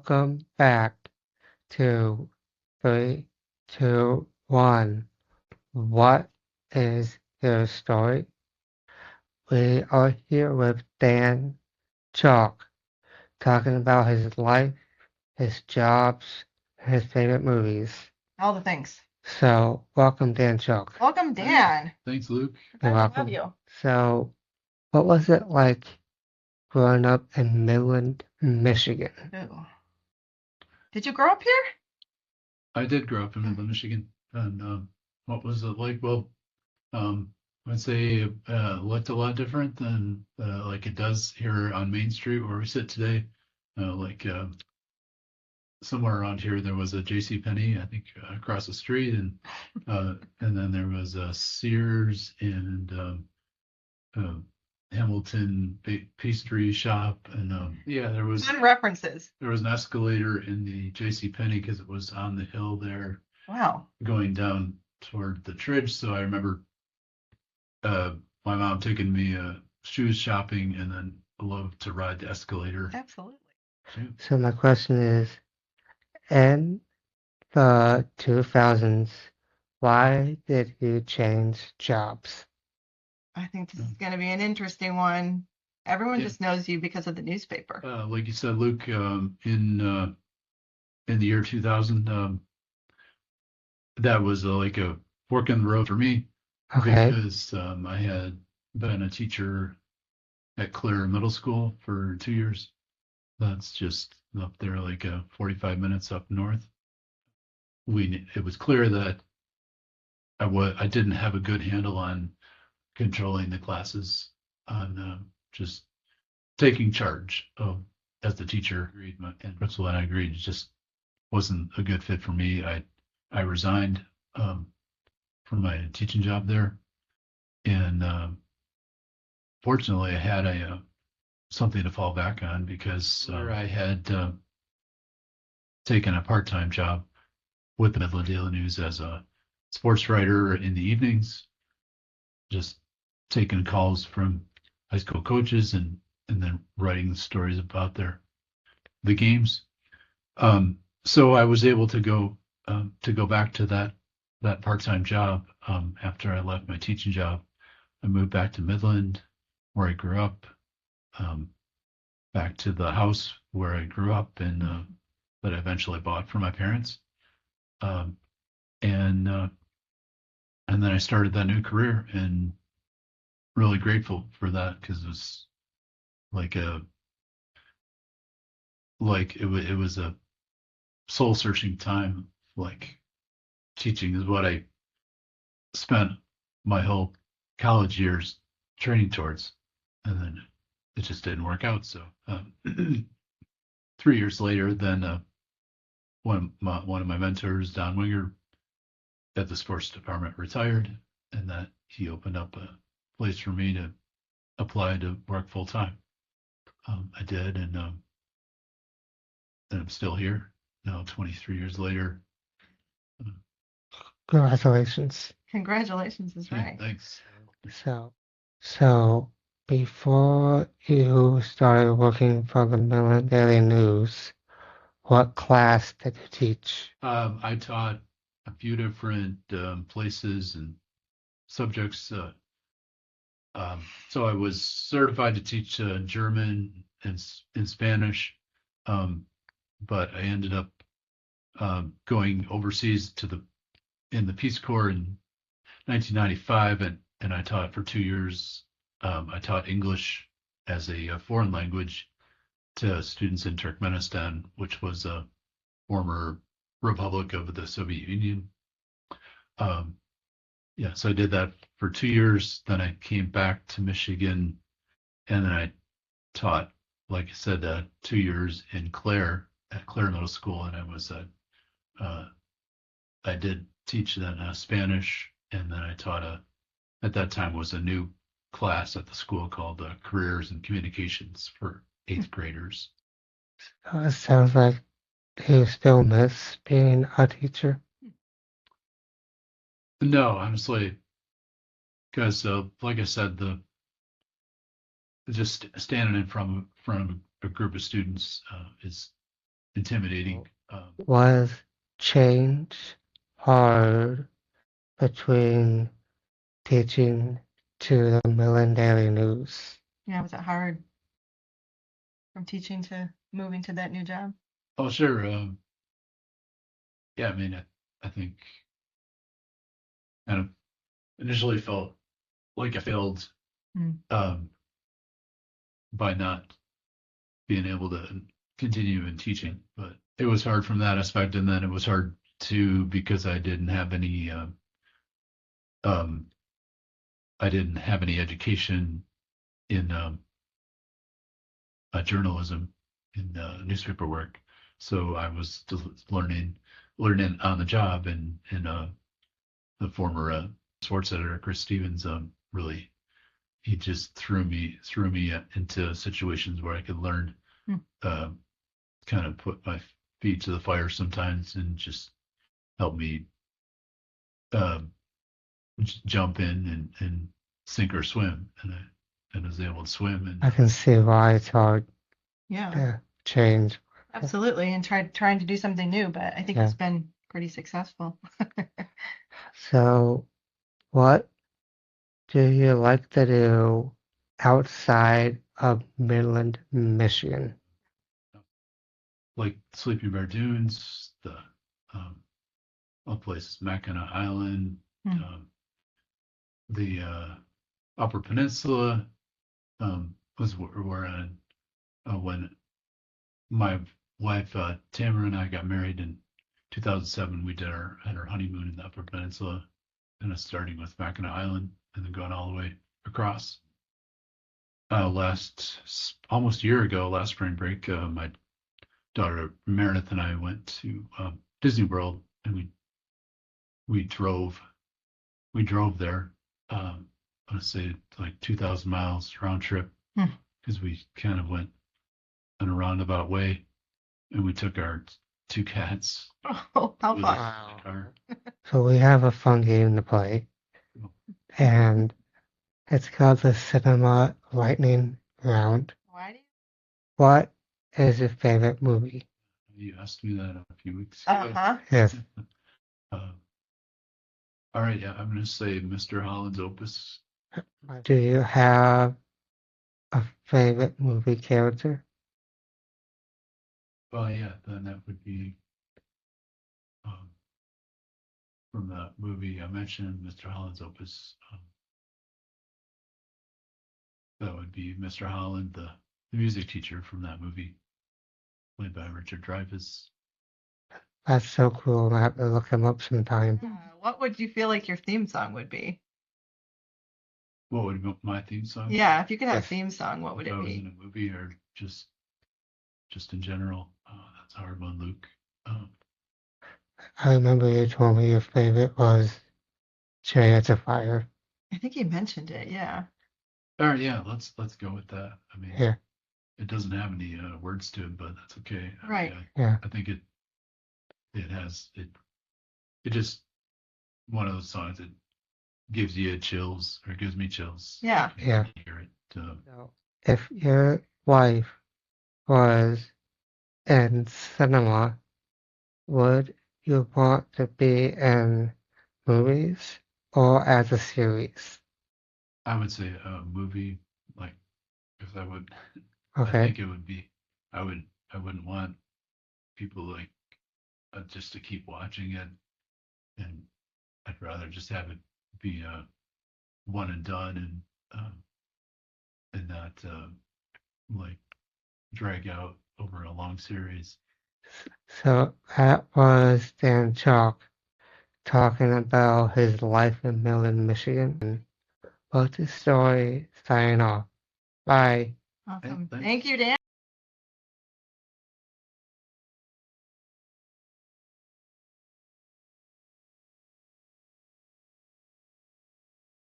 Welcome back to 3, 2, 1. What is your story? We are here with Dan Chalk talking about his life, his jobs, and his favorite movies. All the things. So, welcome, Dan Chalk. Welcome, Dan. Thanks, Luke. Glad You're to have welcome. you. So, what was it like growing up in Midland, Michigan? Ooh. Did you grow up here? I did grow up in Midland, Michigan. And what was it like? Well, I'd say it looked a lot different than like it does here on Main Street where we sit today. Somewhere around here there was a J.C. Penney, I think, across the street, and then there was a Sears and Hamilton pastry shop, and there was Fun references. an escalator in the J.C. Penney because it was on the hill there Wow. going down toward the Tridge. So I remember my mom taking me shoes shopping, and then loved to ride the escalator. Absolutely. too. So, my question is, in the 2000s, why did you change jobs? I think this is going to be an interesting one. Everyone Yeah. just knows you because of the newspaper. Like you said, Luke, in the year 2000, that was like a fork in the road for me Okay. because I had been a teacher at Clare Middle School for 2 years. That's just up there, like 45 minutes up north. It was clear that I didn't have a good handle on controlling the classes, on just taking charge of as the teacher. And principal and I agreed it just wasn't a good fit for me. I resigned from my teaching job there, and fortunately I had something to fall back on because I had taken a part-time job with the Midland Daily News as a sports writer in the evenings, just taking calls from high school coaches and then writing stories about the games. So I was able to go back to that part-time job after I left my teaching job. I moved back to Midland, where I grew up, back to the house where I grew up and that I eventually bought for my parents. And then I started that new career, and really grateful for that because it was it was a soul searching time. Like, teaching is what I spent my whole college years training towards, and then it just didn't work out. So 3 years later, then one of my mentors, Don Winger, at the sports department, retired, and that he opened up a place for me to apply to work full time. I did, and I'm still here now, 23 years later. Congratulations. Congratulations is right. Thanks. So before you started working for the Midland Daily News, what class did you teach? I taught a few different places and subjects. So I was certified to teach German and Spanish, but I ended up going overseas in the Peace Corps in 1995, and I taught for 2 years. I taught English as a foreign language to students in Turkmenistan, which was a former republic of the Soviet Union. So I did that for 2 years. Then I came back to Michigan, and then I taught, like I said, 2 years in Clare at Clare Middle School, and I did teach then Spanish, and then I taught at that time was a new class at the school called Careers and Communications for 8th graders. It sounds like you still miss being a teacher. No, honestly, because like I said, just standing in front of a group of students is intimidating. Was change hard between teaching to the Midland Daily News? Yeah, was it hard from teaching to moving to that new job? Oh, sure. Yeah, I mean, I think kind of initially felt like I failed Mm. By not being able to continue in teaching, but it was hard from that aspect, and then it was hard too because um, I didn't have any education in journalism, in newspaper work, so I was just learning on the job, and the former sports editor Chris Stevens really he just threw me into situations where I could learn, Hmm. kind of put my feet to the fire sometimes, and just help me jump in and sink or swim, and I was able to swim, I and can see why it's hard Yeah, to change. absolutely. And trying to do something new, but I think Yeah. it's been pretty successful. So, what do you like to do outside of Midland, Michigan? like Sleeping Bear Dunes, the one place is Mackinac Island, Hmm. the Upper Peninsula was where when my wife Tamara and I got married in 2007. We had our honeymoon in the Upper Peninsula, and starting with Mackinac Island and then going all the way across. Almost a year ago, last spring break, my daughter Meredith and I went to Disney World, and we drove there. I want to say like 2,000 miles round trip, Hmm. because we kind of went in a roundabout way, and we took our two cats Oh, how with fun. us in the car. So we have a fun game to play, and it's called the Cinema Lightning Round. Why do you? What is your favorite movie? You asked me that a few weeks ago. Uh-huh. Yes. All right, yeah, I'm gonna say Mr. Holland's Opus. Do you have a favorite movie character? Well, yeah, then that would be from the movie I mentioned, Mr. Holland's Opus. That would be Mr. Holland, the music teacher from that movie, played by Richard Dreyfuss. That's so cool. I have to look him up sometime. What would you feel like your theme song would be? What would be my theme song? Yeah, if you could have a Yes. theme song, what would If I it was in be? a movie, or just in general. That's a hard one, Luke. I remember you told me your favorite was Chariots of Fire. I think you mentioned it. Yeah. All right, yeah, let's go with that. I mean, Yeah, it doesn't have any words to it, but that's okay. Right. yeah. I think it has it just one of those songs that gives you chills, or gives me chills. Yeah. Yeah. You hear it. So, if your wife was in cinema, would you want to be in movies or as a series? I would say a movie, like, because I Okay. think it would be, I wouldn't want people like just to keep watching it, and I'd rather just have it be one and done, and not like drag out over a long series. So that was Dan Chalk talking about his life in Midland, Michigan. What's his story? Signing off. Bye. Awesome. Thanks. Thank you, Dan.